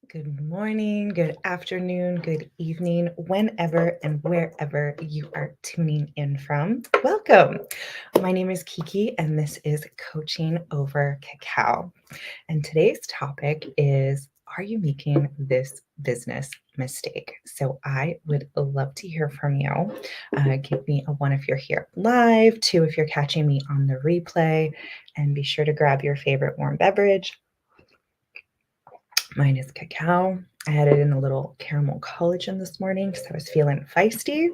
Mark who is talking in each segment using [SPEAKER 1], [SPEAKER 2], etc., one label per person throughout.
[SPEAKER 1] Good morning, good afternoon, good evening, whenever and wherever you are tuning in from. Welcome. My name is Kiki, and this is Coaching Over Cacao. And today's topic is, are you making this business mistake? So I would love to hear from you. Give me a one if you're here live, two if you're catching me on the replay, and be sure to grab your favorite warm beverage. Mine is cacao. I had it in a little caramel collagen this morning because I was feeling feisty.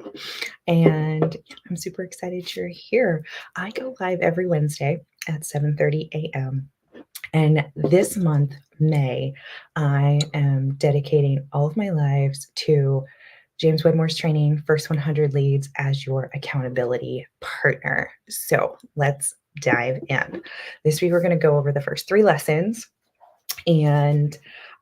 [SPEAKER 1] And I'm super excited you're here. I go live every Wednesday at 7:30 a.m. And this month, May, I am dedicating all of my lives to James Wedmore's training, First 100 Leads as your accountability partner. So let's dive in. This week, we're going to go over the first three lessons, and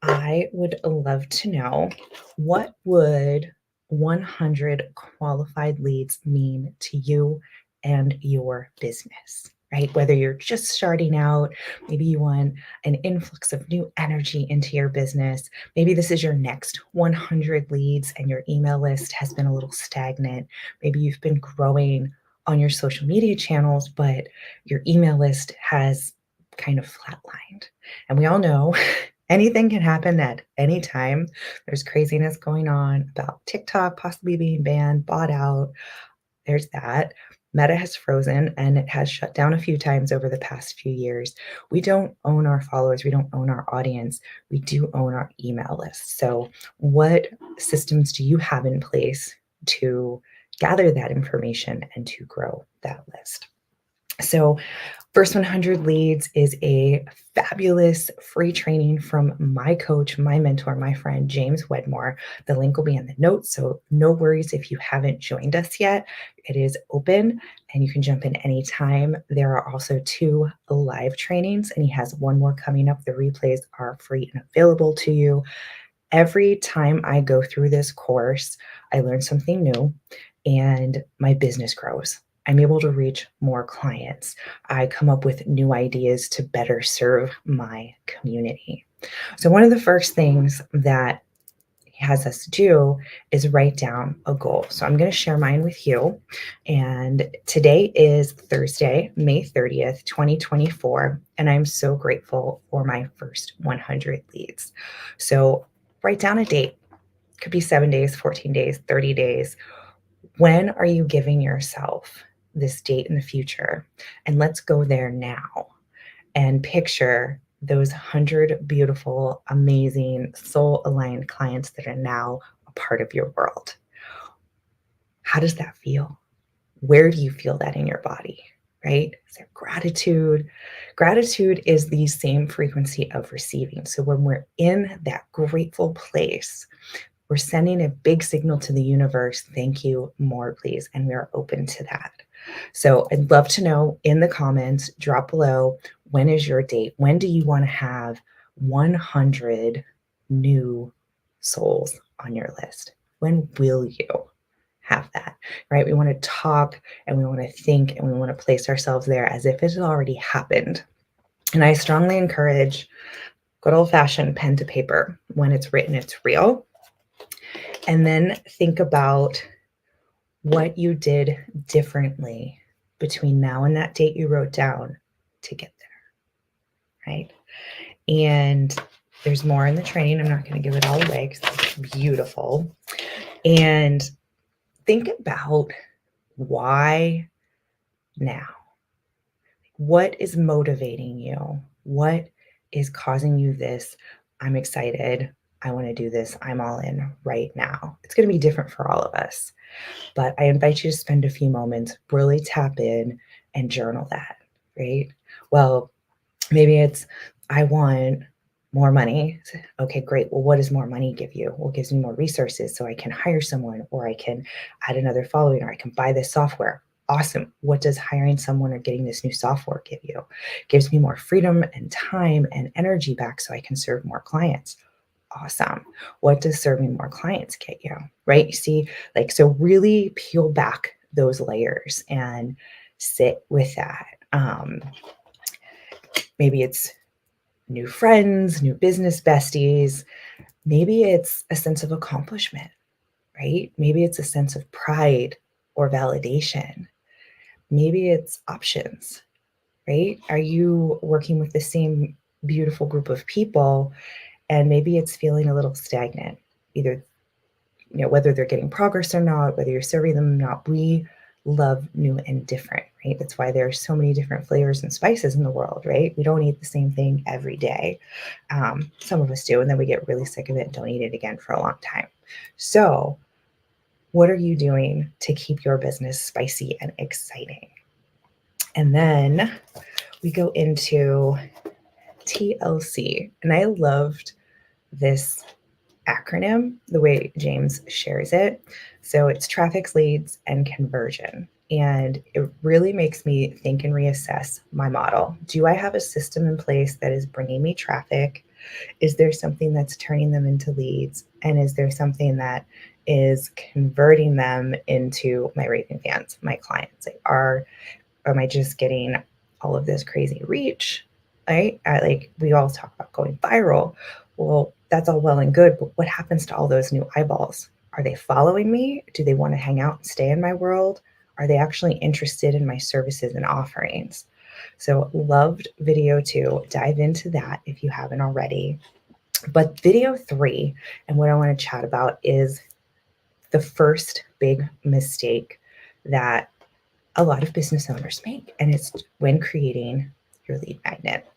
[SPEAKER 1] I would love to know, what would 100 qualified leads mean to you and your business, right? Whether you're just starting out, maybe you want an influx of new energy into your business. Maybe this is your next 100 leads and your email list has been a little stagnant. Maybe you've been growing on your social media channels, but your email list has kind of flatlined. And we all know anything can happen at any time. There's craziness going on about TikTok possibly being banned, bought out. There's that. Meta has frozen and it has shut down a few times over the past few years. We don't own our followers. We don't own our audience. We do own our email list. So, what systems do you have in place to gather that information and to grow that list? So, First 100 Leads is a fabulous free training from my coach, my mentor, my friend, James Wedmore. The link will be in the notes, so no worries if you haven't joined us yet. It is open and you can jump in anytime. There are also 2 live trainings, and he has one more coming up. The replays are free and available to you. Every time I go through this course, I learn something new and my business grows. I'm able to reach more clients. I come up with new ideas to better serve my community. So, one of the first things that he has us do is write down a goal. So, I'm going to share mine with you. And today is Thursday, May 30th, 2024. And I'm so grateful for my first 100 leads. So, write down a date. Could be 7 days, 14 days, 30 days. When are you giving yourself this date in the future? And let's go there now and picture those 100 beautiful, amazing, soul aligned clients that are now a part of your world. How does that feel? Where do you feel that in your body? Right? Is there gratitude? Gratitude is the same frequency of receiving. So when we're in that grateful place, we're sending a big signal to the universe. Thank you, more please. And we are open to that. So I'd love to know in the comments, drop below, when is your date? When do you want to have 100 new souls on your list? When will you have that, right? We want to talk and we want to think and we want to place ourselves there as if it had already happened. And I strongly encourage good old fashioned pen to paper. When it's written, it's real. And then think about what you did differently between now and that date you wrote down to get there, right? And there's more in the training. I'm not going to give it all away because it's beautiful. And think about why now. What is motivating you? What is causing you this? I'm excited. I want to do this. I'm all in right now. It's going to be different for all of us. But I invite you to spend a few moments, really tap in and journal that, right? Well, maybe it's, I want more money. Okay, great. Well, what does more money give you? Well, it gives me more resources so I can hire someone, or I can add another following, or I can buy this software. Awesome. What does hiring someone or getting this new software give you? It gives me more freedom and time and energy back so I can serve more clients. Awesome. What does serving more clients get you? Right? You see, like, so really peel back those layers and sit with that. Maybe it's new friends, new business besties. Maybe it's a sense of accomplishment, right? Maybe it's a sense of pride or validation. Maybe it's options, right? Are you working with the same beautiful group of people and maybe it's feeling a little stagnant, either whether they're getting progress or not, whether you're serving them or not. We love new and different, right? That's why there are so many different flavors and spices in the world, right? We don't eat the same thing every day. Some of us do, and then we get really sick of it and don't eat it again for a long time. So what are you doing to keep your business spicy and exciting? And then we go into TLC, and I loved this acronym, the way James shares it. So it's traffic, leads, and conversion. And it really makes me think and reassess my model. Do I have a system in place that is bringing me traffic? Is there something that's turning them into leads? And is there something that is converting them into my raving fans, my clients? Am I just getting all of this crazy reach? Right? Like we all talk about going viral. Well, that's all well and good, but what happens to all those new eyeballs? Are they following me? Do they want to hang out and stay in my world? Are they actually interested in my services and offerings? So loved video 2. Dive into that if you haven't already. But video 3, and what I want to chat about is the first big mistake that a lot of business owners make, and it's when creating your lead magnet.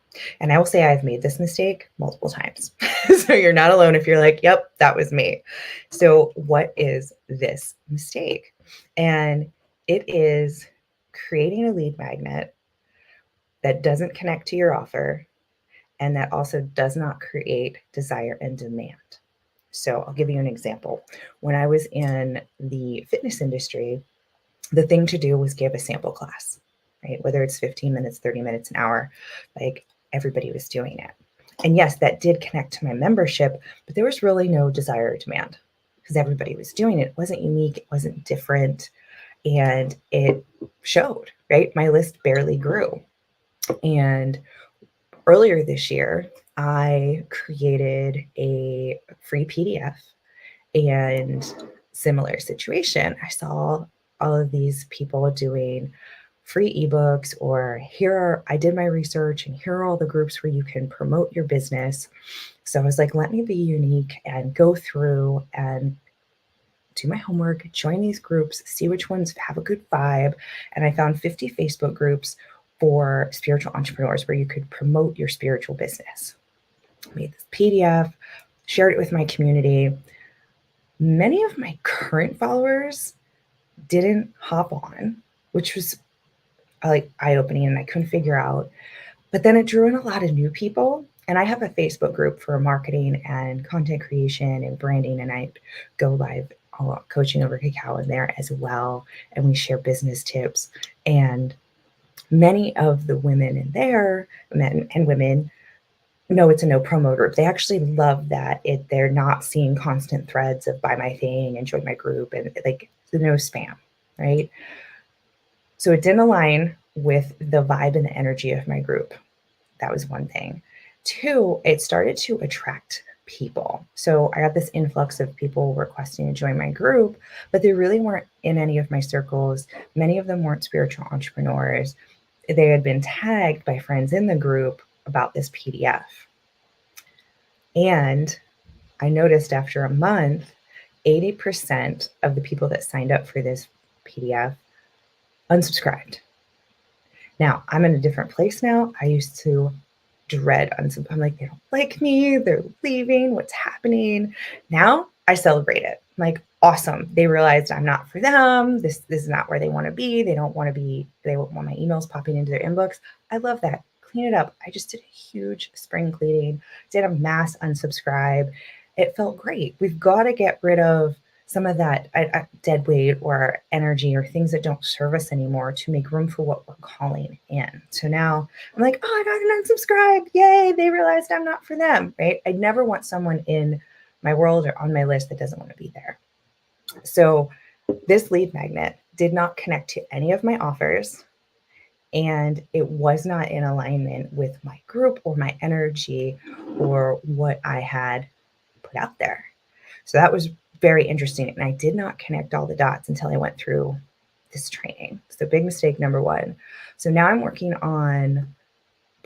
[SPEAKER 1] And I will say I've made this mistake multiple times. So you're not alone if you're like, yep, that was me. So what is this mistake? And it is creating a lead magnet that doesn't connect to your offer and that also does not create desire and demand. So I'll give you an example. When I was in the fitness industry, the thing to do was give a sample class, right? Whether it's 15 minutes, 30 minutes, an hour, like everybody was doing it. And yes, that did connect to my membership, but there was really no desire or demand because everybody was doing it. It wasn't unique, it wasn't different, and it showed, right? My list barely grew. And earlier this year, I created a free PDF, and similar situation. I saw all of these people doing free ebooks, or I did my research and here are all the groups where you can promote your business. So I was like, let me be unique and go through and do my homework, join these groups, see which ones have a good vibe. And I found 50 Facebook groups for spiritual entrepreneurs where you could promote your spiritual business. I made this PDF, shared it with my community. Many of my current followers didn't hop on, which was like eye-opening, and I couldn't figure out. But then it drew in a lot of new people. And I have a Facebook group for marketing and content creation and branding, and I go live coaching over cacao in there as well. And we share business tips. And many of the women in there, men and women, no, it's a no promo group. They actually love that they're not seeing constant threads of buy my thing and join my group, and like no spam, right? So it didn't align with the vibe and the energy of my group. That was one thing. 2, it started to attract people. So I got this influx of people requesting to join my group, but they really weren't in any of my circles. Many of them weren't spiritual entrepreneurs. They had been tagged by friends in the group about this PDF. And I noticed after a month, 80% of the people that signed up for this PDF unsubscribed. Now, I'm in a different place now. I used to dread unsubscribe. I'm like, they don't like me. They're leaving. What's happening? Now I celebrate it. I'm like, awesome. They realized I'm not for them. This is not where they want to be. They don't want my emails popping into their inbox. I love that. Clean it up. I just did a huge spring cleaning, did a mass unsubscribe. It felt great. We've got to get rid of some of that dead weight or energy or things that don't serve us anymore to make room for what we're calling in. So now I'm like, oh, I got an unsubscribe. Yay. They realized I'm not for them, right? I never want someone in my world or on my list that doesn't want to be there. So this lead magnet did not connect to any of my offers, and it was not in alignment with my group or my energy or what I had put out there. So that was very interesting. And I did not connect all the dots until I went through this training. So, big mistake number one. So, now I'm working on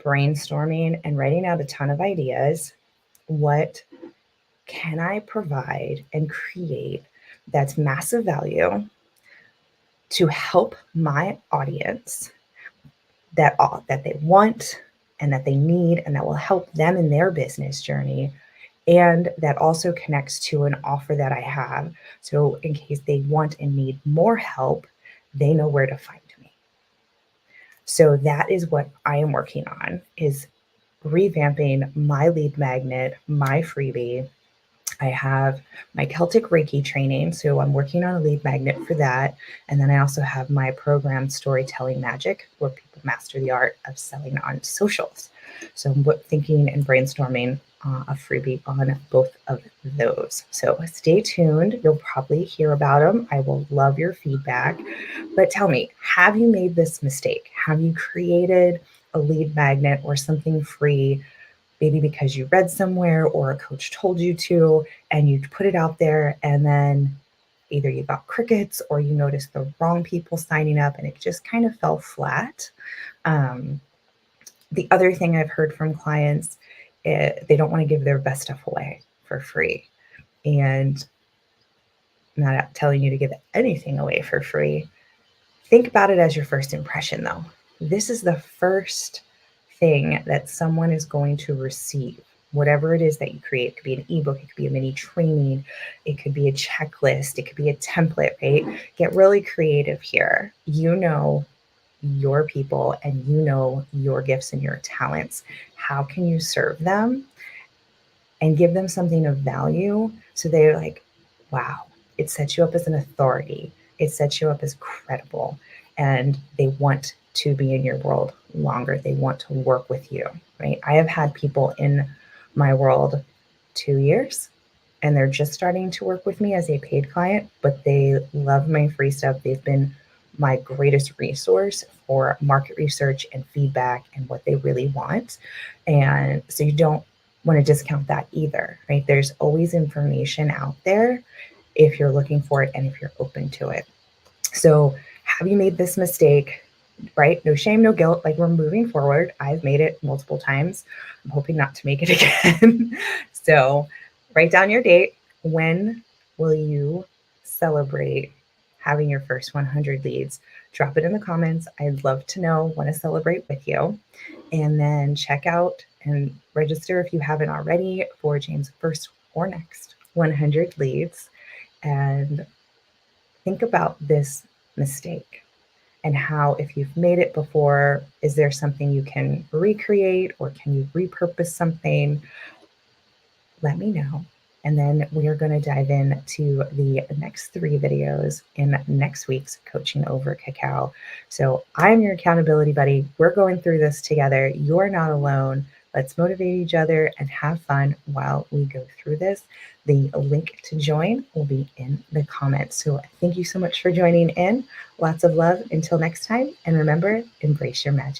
[SPEAKER 1] brainstorming and writing out a ton of ideas. What can I provide and create that's massive value to help my audience that they want and that they need and that will help them in their business journey, and that also connects to an offer that I have. So in case they want and need more help, they know where to find me. So that is what I am working on, is revamping my lead magnet, my freebie. I have my Celtic Reiki training, so I'm working on a lead magnet for that. And then I also have my program, Storytelling Magic, where people master the art of selling on socials. So I'm thinking and brainstorming a freebie on both of those. So stay tuned. You'll probably hear about them. I will love your feedback. But tell me, have you made this mistake? Have you created a lead magnet or something free, maybe because you read somewhere or a coach told you to, and you put it out there, and then either you got crickets or you noticed the wrong people signing up and it just kind of fell flat? The other thing I've heard from clients, they don't want to give their best stuff away for free. And I'm not telling you to give anything away for free. Think about it as your first impression, though. This is the first thing that someone is going to receive. Whatever it is that you create, it could be an ebook, it could be a mini training, it could be a checklist, it could be a template, right? Get really creative here. You know your people and you know your gifts and your talents. How can you serve them and give them something of value so they're like, wow, it sets you up as an authority. It sets you up as credible, and they want to be in your world longer. They want to work with you, right? I have had people in my world 2 years, and they're just starting to work with me as a paid client, but they love my free stuff. They've been my greatest resource for market research and feedback and what they really want. And so you don't want to discount that either, right? There's always information out there if you're looking for it and if you're open to it. So have you made this mistake, right? No shame, no guilt. Like, we're moving forward. I've made it multiple times. I'm hoping not to make it again. So write down your date. When will you celebrate having your first 100 leads? Drop it in the comments. I'd love to know, want to celebrate with you. And then check out and register if you haven't already for James' first or next 100 leads. And think about this mistake and how, if you've made it before, is there something you can recreate or can you repurpose something? Let me know. And then we are going to dive into the next 3 videos in next week's Coaching Over Cacao. So I'm your accountability buddy. We're going through this together. You're not alone. Let's motivate each other and have fun while we go through this. The link to join will be in the comments. So thank you so much for joining in. Lots of love until next time. And remember, embrace your magic.